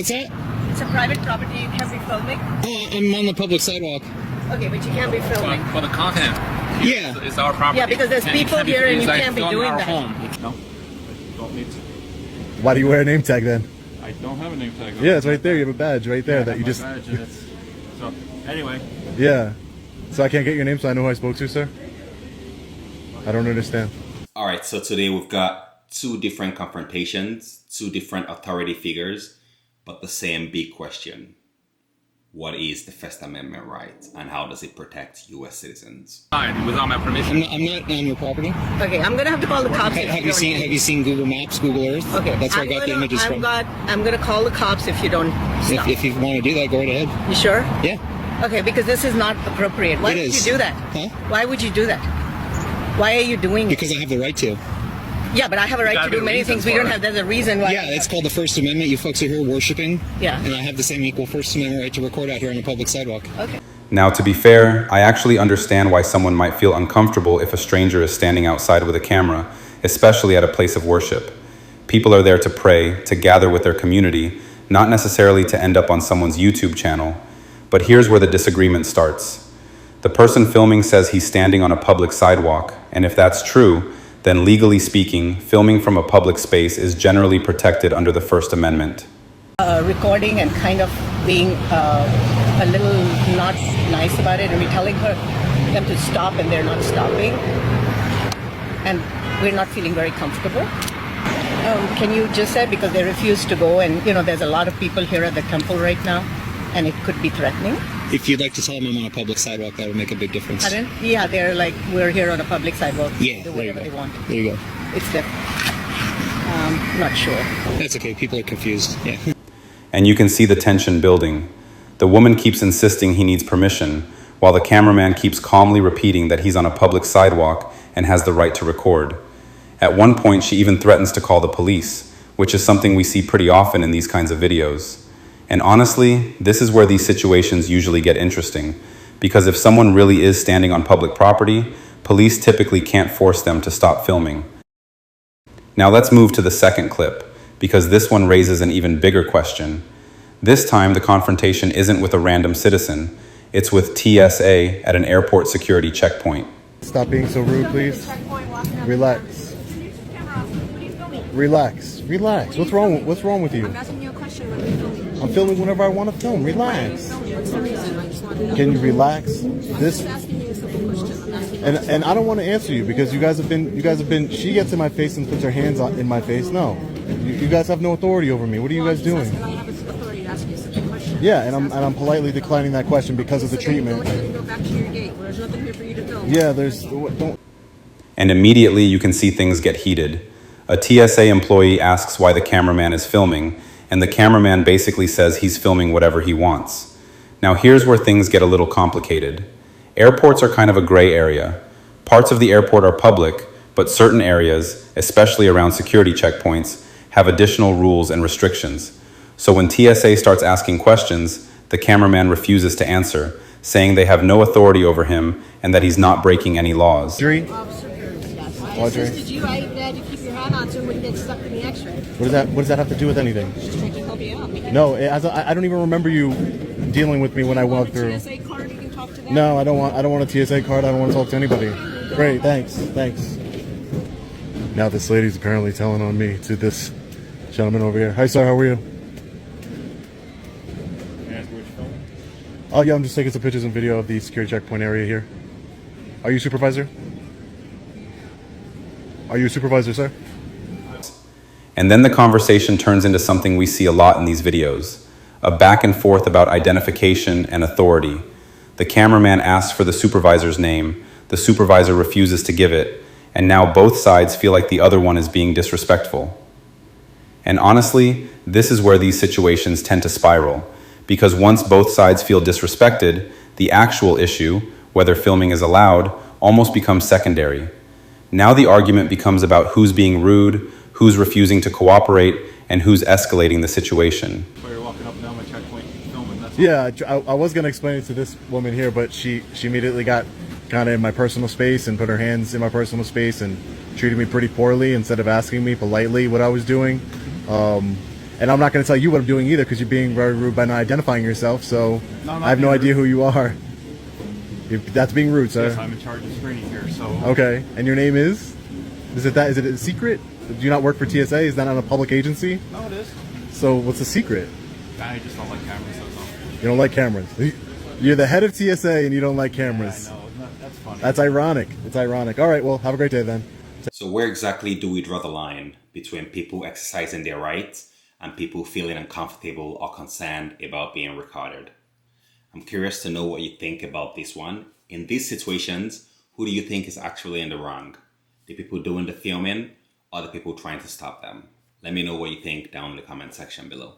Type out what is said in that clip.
What's that? It's a private property. You can't be filming. Oh, I'm on the public sidewalk. Okay, but you can't be filming. For the content. Yeah. It's our property. Yeah, because there's people here and you can't be doing that. No, don't need to. Why do you wear a name tag then? I don't have a name tag. Yeah, it's right there. You have a badge right there that you just. Badge and it's, so anyway. Yeah. So I can't get your name, so I know who I spoke to, sir. I don't understand. All right. So today we've got two different confrontations, two different authority figures, but the same big question. What is the First Amendment right and how does it protect U.S. citizens? Without my permission. I'm not on your property. Okay, I'm gonna have to call the cops. Have you seen Google Maps, Google Earth? Okay, That's where I got the images from. I'm gonna call the cops if you don't stop. If you want to do that, go right ahead. You sure? Yeah. Okay, because this is not appropriate. Why would you do that? Huh? Why would you do that? Why are you doing it? Because I have the right to. Yeah, but I have a right to do many things. We don't have. There's a reason why. Yeah, it's called the First Amendment. You folks are here worshiping. Yeah. And I have the same equal First Amendment right to record out here on a public sidewalk. Okay. Now, to be fair, I actually understand why someone might feel uncomfortable if a stranger is standing outside with a camera, especially at a place of worship. People are there to pray, to gather with their community, not necessarily to end up on someone's YouTube channel. But here's where the disagreement starts. The person filming says he's standing on a public sidewalk, and if that's true, then legally speaking, filming from a public space is generally protected under the First Amendment. Recording and kind of being a little not nice about it, and we're telling them to stop and they're not stopping, and we're not feeling very comfortable. Can you just say, because they refuse to go, and there's a lot of people here at the temple right now, and it could be threatening. If you'd like to tell them I'm on a public sidewalk, that would make a big difference. Yeah, they're like, we're here on a public sidewalk. Yeah, Do whatever they want. There you go. It's them. Not sure. That's okay. People are confused. Yeah. And you can see the tension building. The woman keeps insisting he needs permission, while the cameraman keeps calmly repeating that he's on a public sidewalk and has the right to record. At one point, she even threatens to call the police, which is something we see pretty often in these kinds of videos. And honestly, this is where these situations usually get interesting, because if someone really is standing on public property, police typically can't force them to stop filming. Now let's move to the second clip, because this one raises an even bigger question. This time, the confrontation isn't with a random citizen, it's with TSA at an airport security checkpoint. Stop being so rude, please. Relax. Relax. Relax. What's wrong with you? I'm asking you a question when you're filming. I'm filming whenever I want to film. Relax. What's the reason? I just want to know. Can you relax? I'm just asking you a simple question. I'm asking you And I don't want to answer you because you guys have been. She gets in my face and puts her hands in my face. No, you guys have no authority over me. What are you guys doing? I have authority to ask you a simple question. Yeah, and I'm politely declining that question because of the treatment. Go ahead and go back to your gate. There's nothing here for you to film. Yeah, don't. And immediately you can see things get heated. A TSA employee asks why the cameraman is filming, and the cameraman basically says he's filming whatever he wants. Now here's where things get a little complicated. Airports are kind of a gray area. Parts of the airport are public, but certain areas, especially around security checkpoints, have additional rules and restrictions. So when TSA starts asking questions, the cameraman refuses to answer, saying they have no authority over him and that he's not breaking any laws. Audrey? I assisted you. I had to keep your hat on so it wouldn't get stuck in the X-ray. What does that have to do with anything? Just trying to help you out. No, I don't even remember you dealing with me when I walked through. TSA card, you can talk to them. No, I don't want a TSA card. I don't want to talk to anybody. Great, thanks. Now this lady's apparently telling on me to this gentleman over here. Hi, sir. How are you? Oh yeah, I'm just taking some pictures and video of the security checkpoint area here. Are you a supervisor? Are you a supervisor, sir? And then the conversation turns into something we see a lot in these videos, a back and forth about identification and authority. The cameraman asks for the supervisor's name, the supervisor refuses to give it, and now both sides feel like the other one is being disrespectful. And honestly, this is where these situations tend to spiral, because once both sides feel disrespected, the actual issue, whether filming is allowed, almost becomes secondary. Now the argument becomes about who's being rude, who's refusing to cooperate, and who's escalating the situation. You're walking up and down my checkpoint filming. That's Yeah, I was going to explain it to this woman here, but she immediately got kind of in my personal space and put her hands in my personal space and treated me pretty poorly instead of asking me politely what I was doing. And And I'm not going to tell you what I'm doing either because you're being very rude by not identifying yourself. So No, I'm not I have no being idea rude. who you are. That's being rude, sir. Yes, I'm in charge of screening here, so... Okay. And your name is? Is it a secret? Do you not work for TSA? Is that not a public agency? No, it is. So what's the secret? I just don't like cameras, that's all. You don't like cameras. You're the head of TSA and you don't like cameras. I know, that's funny. That's ironic. It's ironic. All right, well, have a great day then. So where exactly do we draw the line between people exercising their rights and people feeling uncomfortable or concerned about being recorded? I'm curious to know what you think about this one. In these situations, who do you think is actually in the wrong? The people doing the filming or the people trying to stop them? Let me know what you think down in the comment section below.